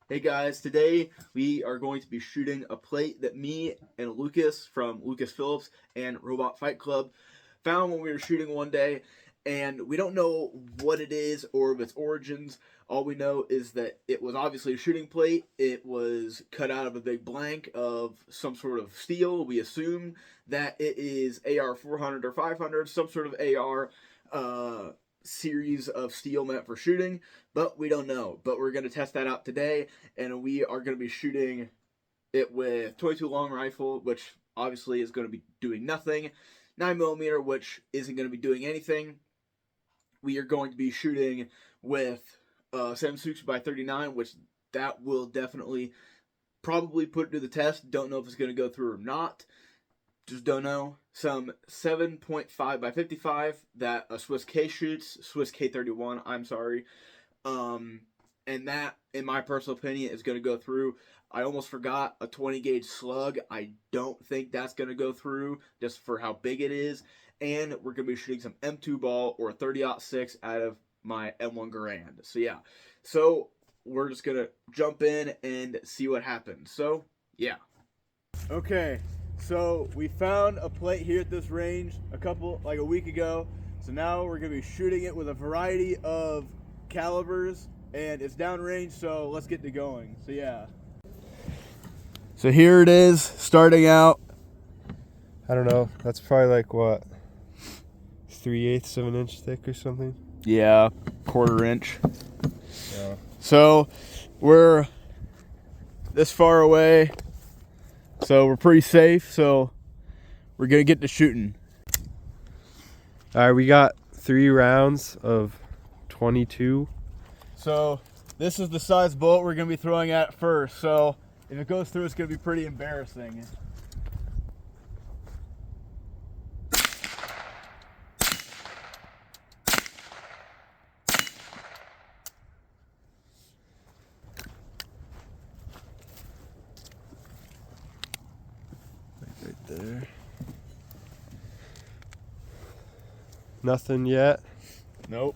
Hey guys, today we are going to be shooting a plate that me and Lucas from Lucas Phillips and Robot Fight Club found when we were shooting one day, and we don't know what it is or of its origins. All we know is that it was obviously a shooting plate. It was cut out of a big blank of some sort of steel. We assume that it is AR 400 or 500, some sort of AR series of steel meant for shooting, but we don't know. But we're going to test that out today, and we are going to be shooting it with 22 long rifle, which obviously is going to be doing nothing, 9mm, which isn't going to be doing anything. We are going to be shooting with 7.62 by 39, which that will definitely probably put it to the test. Don't know if it's going to go through or not. Just don't know. Some 7.5 by 55 that a Swiss K shoots, Swiss K31, I'm sorry. And that, in my personal opinion, is going to go through. I almost forgot a 20 gauge slug. I don't think that's going to go through just for how big it is. And we're going to be shooting some M2 ball or 30-06 out of my M1 Garand. So yeah, so we're just going to jump in and see what happens. So yeah. Okay, so we found a plate here at this range a week ago. So now we're going to be shooting it with a variety of calibers, and it's downrange, so let's get to going. So yeah. So here it is, starting out. I don't know. That's probably like what, 3/8 of an inch thick or something. Yeah, 1/4 inch. Yeah. So we're this far away, so we're pretty safe. So we're gonna get to shooting. All right, we got 3 rounds of 22. So this is the size bullet we're gonna be throwing at first. So if it goes through, it's gonna be pretty embarrassing. Right there. Nothing yet. Nope.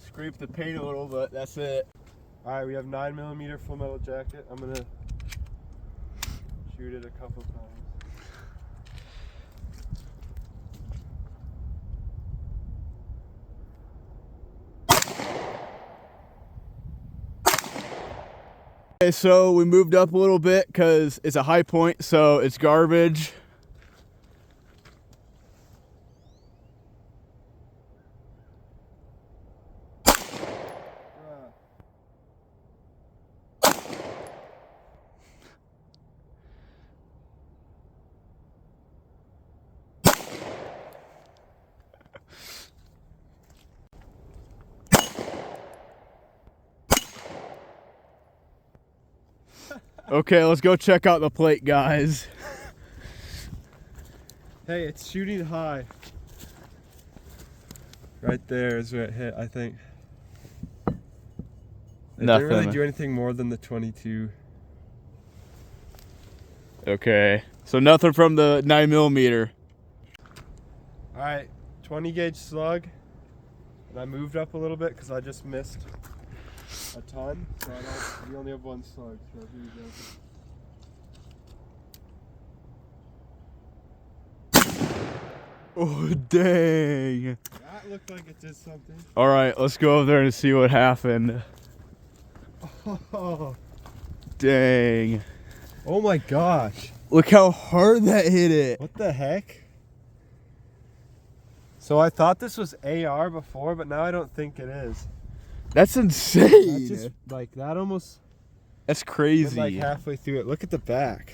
Scrape the paint a little, but that's it. All right, we have 9mm full metal jacket. I'm gonna shoot it a couple times. Okay, so we moved up a little bit because it's a high point, so it's garbage. Okay, let's go check out the plate, guys. Hey, it's shooting high. Right there is where it hit, I think. It Nothing. didn't really do anything more than the 22. Okay, so nothing from the 9mm. All right, 20 gauge slug. And I moved up a little bit because I just missed a ton. So we only have 1 slug. So here we go. Oh, dang. That looked like it did something. All right, let's go over there and see what happened. Oh, Dang. oh my gosh. Look how hard that hit it. What the heck? So I thought this was AR before, but now I don't think it is. That's insane. That just, like, that almost That's went crazy. like halfway through it. Look at the back.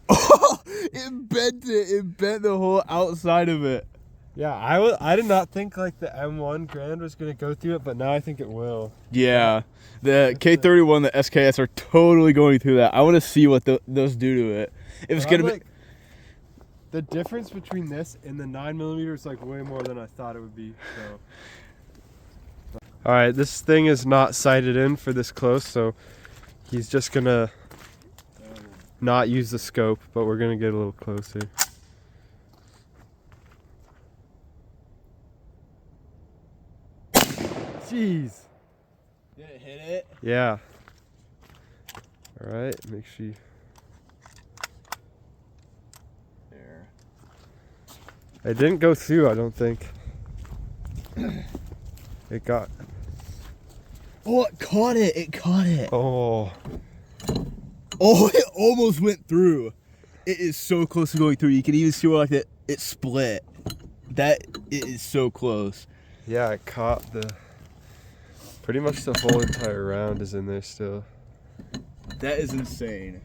Oh, it bent it. It bent the whole outside of it. Yeah, I did not think like the M1 Grand was gonna go through it, but now I think it will. Yeah, the K31, the SKS are totally going through that. I want to see what those do to it. If it's gonna be, the difference between this and the 9mm is like way more than I thought it would be. So. All right, this thing is not sighted in for this close, so he's just gonna not use the scope, but we're gonna get a little closer. Jeez. Did it hit it? Yeah. All right, make sure you... There. It didn't go through, I don't think. It got... Oh, it caught it. It caught it. Oh. Oh, it almost went through. It is so close to going through. You can even see where like it split. It is so close. Yeah, it caught the... Pretty much the whole entire round is in there still. That is insane.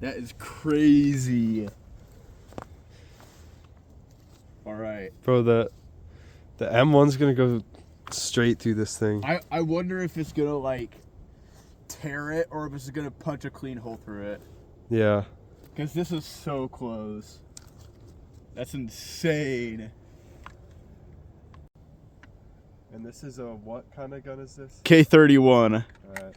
That is crazy. All right. Bro, the M1's gonna go straight through this thing. I wonder if it's gonna like tear it or if it's gonna punch a clean hole through it. Yeah. Because this is so close. That's insane. And this is a what kind of gun is this? K31. Alright.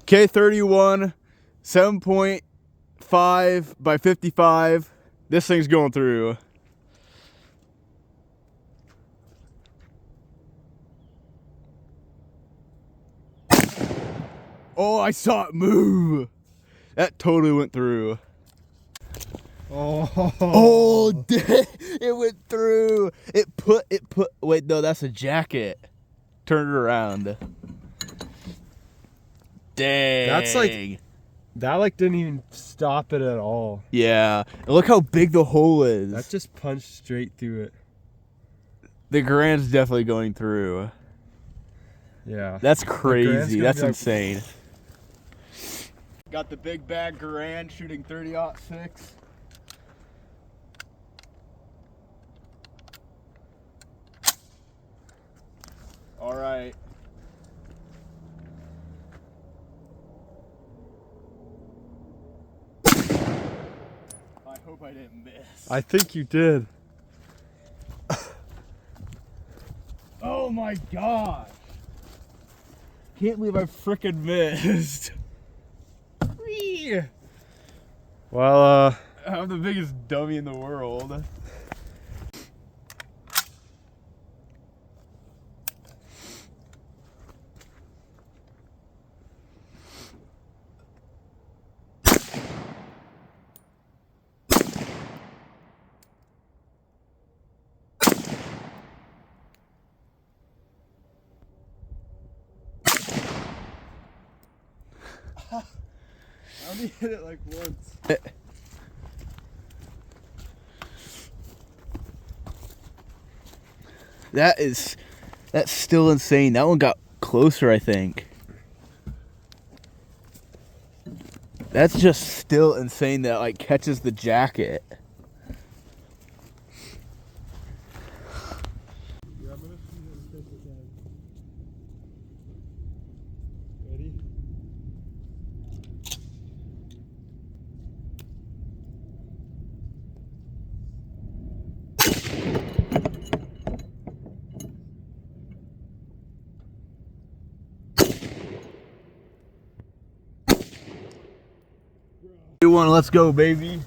K31, 7.5 by 55. This thing's going through. Oh, I saw it move. That totally went through. Oh, it went through. It put, wait, no, that's a jacket. Turn it around. Dang. That's like, that like didn't even stop it at all. Yeah. And look how big the hole is. That just punched straight through it. The Garand's definitely going through. Yeah. That's Garand's crazy. gonna That's be like- insane. Got the big bag Garand shooting 30-06. All right. I hope I didn't miss. I think you did. Oh my gosh. Can't believe I frickin' missed. Whee! Well, I'm the biggest dummy in the world. I only hit it like once. That's still insane. That one got closer, I think. That's just still insane that it, like, catches the jacket. Yeah, I'm gonna shoot it as quick as I can. Ready? Let's go, baby.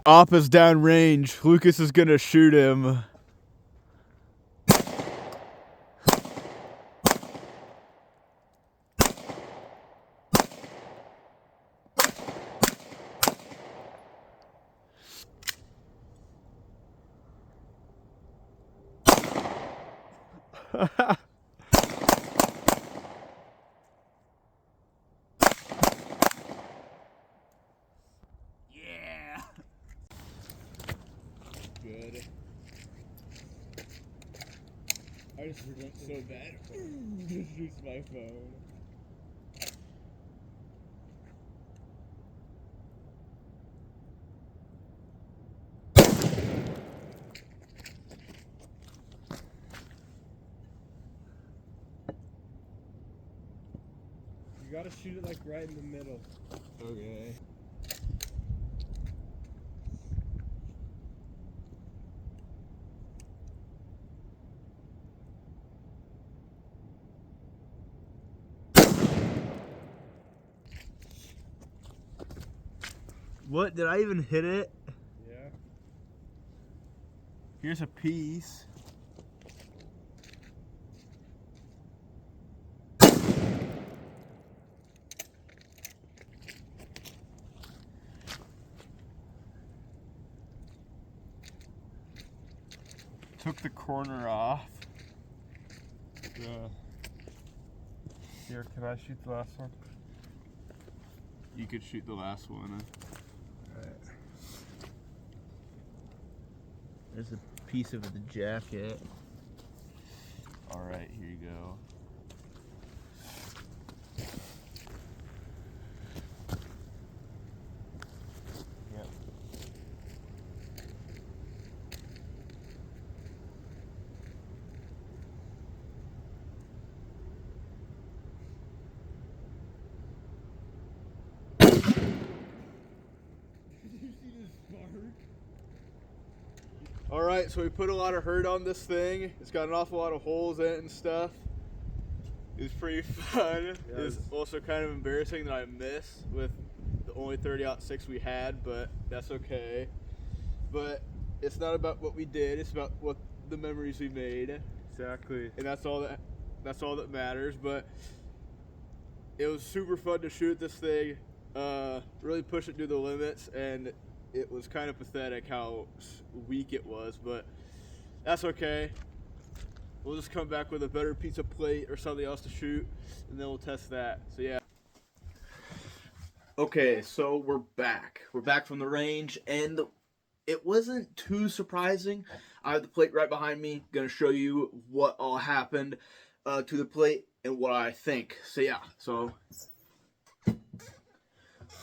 Op is downrange. Lucas is gonna shoot him. whisper went so bad. Just shoots my phone. You gotta shoot it like right in the middle. Okay. What? Did I even hit it? Yeah. Here's a piece. Took the corner off. Yeah. Here, can I shoot the last one? You could shoot the last one. Alright. There's a piece of the jacket. Alright, here you go. Yep. Alright, so we put a lot of hurt on this thing. It's got an awful lot of holes in it and stuff. It was pretty fun. Yeah, It's also kind of embarrassing that I missed with the only 30-06 we had, but that's okay. But it's not about what we did, it's about what the memories we made. Exactly. And that's all that matters. But it was super fun to shoot this thing, really push it to the limits, and it was kind of pathetic how weak it was, but that's okay. We'll just come back with a better pizza plate or something else to shoot, and then we'll test that. So yeah. Okay, so we're back. We're back from the range, and it wasn't too surprising. I have the plate right behind me. Gonna show you what all happened to the plate and what I think. So yeah, so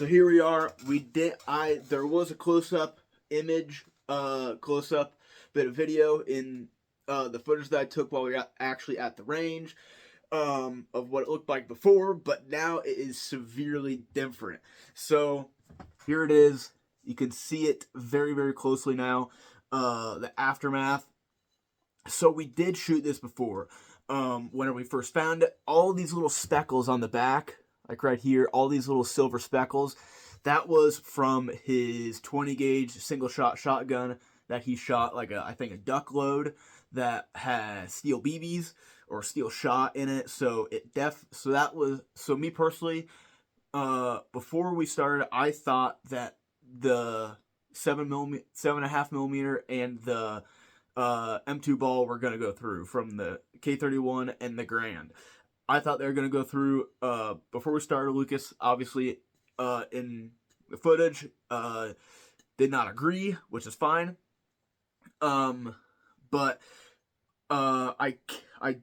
here we are. There was a close-up image, close-up bit of video in the footage that I took while we were actually at the range, of what it looked like before, but now it is severely different. So here it is. You can see it very, very closely now, the aftermath. So we did shoot this before. Whenever we first found it, all these little speckles on the back, like right here, all these little silver speckles, that was from his 20 gauge single shot shotgun that he shot, like I think a duck load that has steel BBs or steel shot in it. So me personally, before we started, I thought that the 7.5 millimeter and the M2 ball were gonna go through from the K31 and the Grand. I thought they were going to go through before we started. Lucas, obviously, in the footage, did not agree, which is fine. But I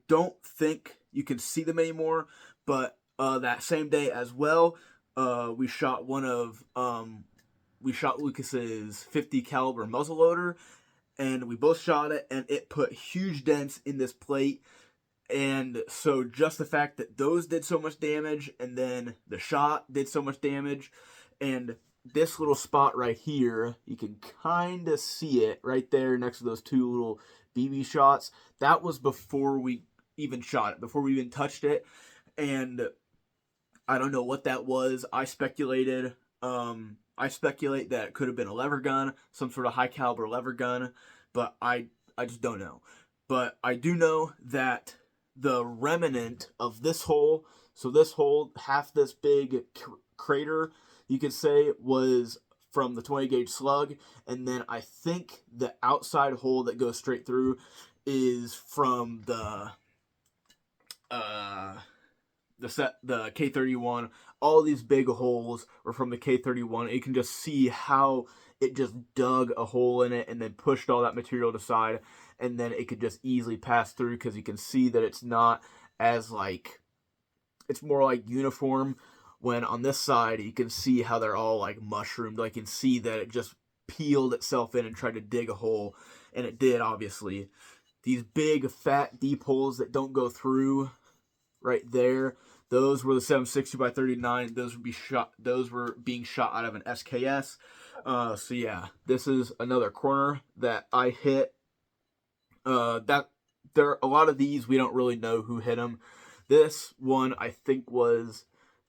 don't think you can see them anymore. But that same day as well, we shot Lucas's 50 caliber muzzleloader, and we both shot it, and it put huge dents in this plate. And so just the fact that those did so much damage, and then the shot did so much damage, and this little spot right here, you can kind of see it right there next to those two little BB shots. That was before we even shot it, before we even touched it. And I don't know what that was. I speculate that it could have been a lever gun, some sort of high caliber lever gun, but I just don't know. But I do know that the remnant of this hole, so this hole, half this big crater, you could say, was from the 20 gauge slug, and then I think the outside hole that goes straight through is from the the K31. All these big holes were from the K31. You can just see how it just dug a hole in it and then pushed all that material to the side, and then it could just easily pass through because you can see that it's not as like, it's more like uniform, when on this side you can see how they're all like mushroomed. I can see that it just peeled itself in and tried to dig a hole, and it did, obviously. These big fat deep holes that don't go through right there, those were the 760 by 39. Those were being shot out of an SKS. So yeah, this is another corner that I hit. That there, a lot of these we don't really know who hit them. This one I think was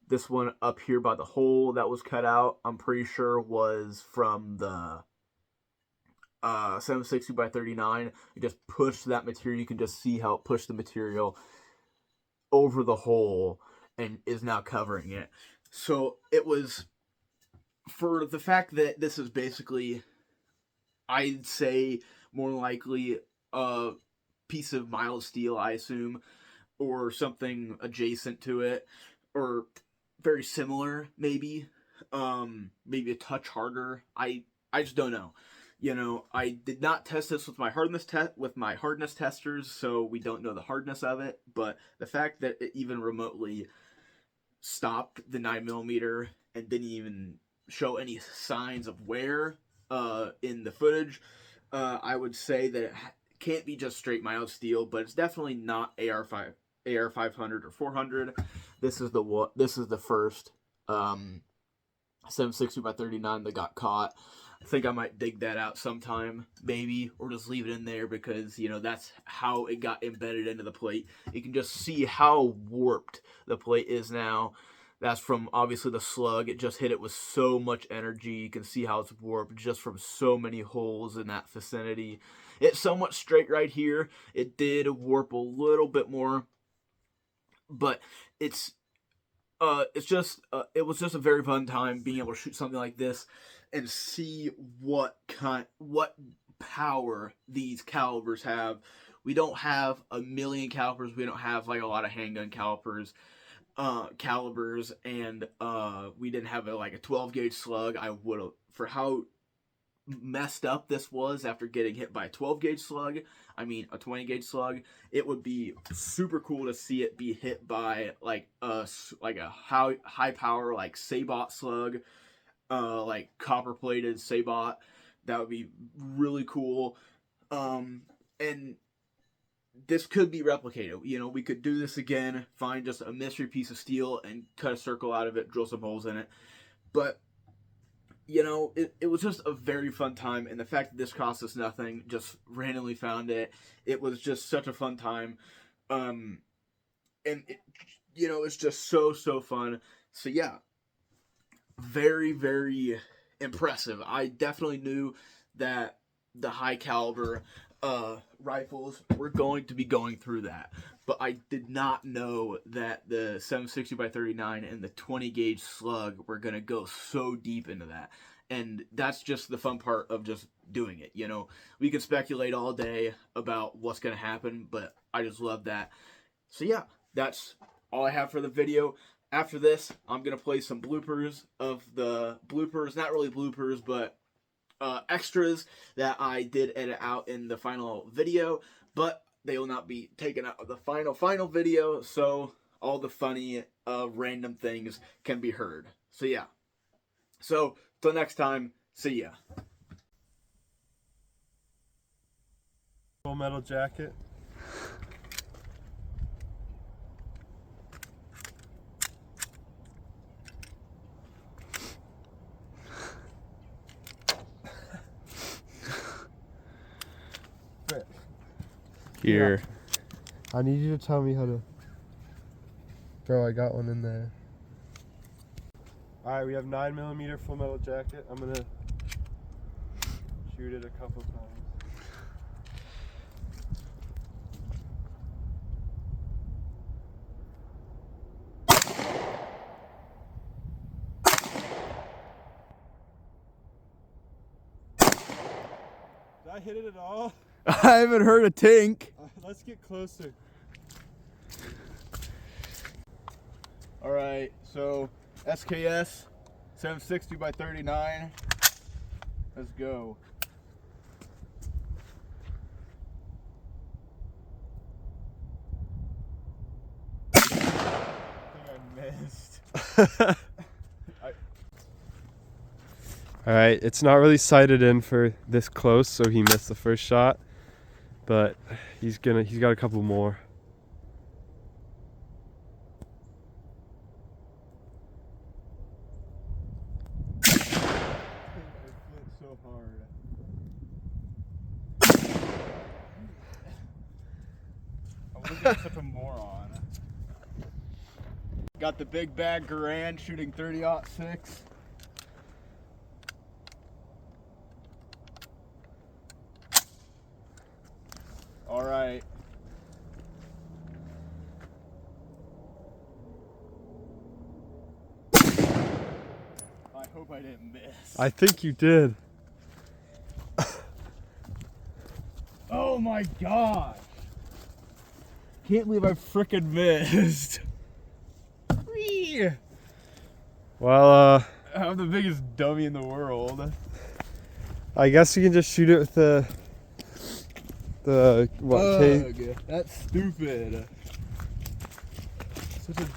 this one up here by the hole that was cut out. I'm pretty sure was from the 760 by 39. It just pushed that material. You can just see how it pushed the material over the hole and is now covering it. So it was, for the fact that this is basically, I'd say, more likely a piece of mild steel, I assume, or something adjacent to it, or very similar, maybe a touch harder. I just don't know. You know, I did not test this with my hardness testers, so we don't know the hardness of it. But the fact that it even remotely stopped the 9mm and didn't even show any signs of wear in the footage, I would say that it can't be just straight mild steel, but it's definitely not AR 500 or 400. This is the first 760 by 39 that got caught. I think I might dig that out sometime, maybe, or just leave it in there because, you know, that's how it got embedded into the plate. You can just see how warped the plate is now. That's from, obviously, the slug. It just hit it with so much energy. You can see how it's warped just from so many holes in that vicinity. It's somewhat straight right here. It did warp a little bit more, but it was just a very fun time being able to shoot something like this and see what power these calibers have. We don't have a million calibers. We don't have like a lot of handgun calibers, and we didn't have a 12 gauge slug. I would have, for how messed up this was after getting hit by a 12 gauge slug, a 20 gauge slug, it would be super cool to see it be hit by like a high power like Sabot slug, like copper plated Sabot. That would be really cool. And this could be replicated. You know, we could do this again, find just a mystery piece of steel and cut a circle out of it, drill some holes in it. But you know, it was just a very fun time, and the fact that this cost us nothing, just randomly found it, it was just such a fun time, and it's just so fun. So yeah, very, very impressive. I definitely knew that the high caliber rifles were going to be going through that, but I did not know that the 760 by 39 and the 20 gauge slug were going to go so deep into that. And that's just the fun part of just doing it. You know, we could speculate all day about what's going to happen, but I just love that. So yeah, that's all I have for the video. After this, I'm going to play some bloopers, not really bloopers, but extras that I did edit out in the final video, but they will not be taken out of the final video, so all the funny random things can be heard. So yeah. So till next time, see ya. Full Metal Jacket. Here. I need you to tell me how to. Bro, I got one in there. Alright, we have 9mm Full Metal Jacket. I'm gonna shoot it a couple times. Did I hit it at all? I haven't heard a tink. Let's get closer. All right, so SKS 760 by 39. Let's go. I think I missed. All right, it's not really sighted in for this close, so he missed the first shot, but he's got a couple more. It flipped so hard. I'm looking at such a moron. Got the big bag Garand shooting 30-06. All right. I hope I didn't miss. I think you did. Oh my gosh. Can't believe I frickin' missed. Whee! Well, I'm the biggest dummy in the world. I guess you can just shoot it with the what? Ugh, that's stupid. Such a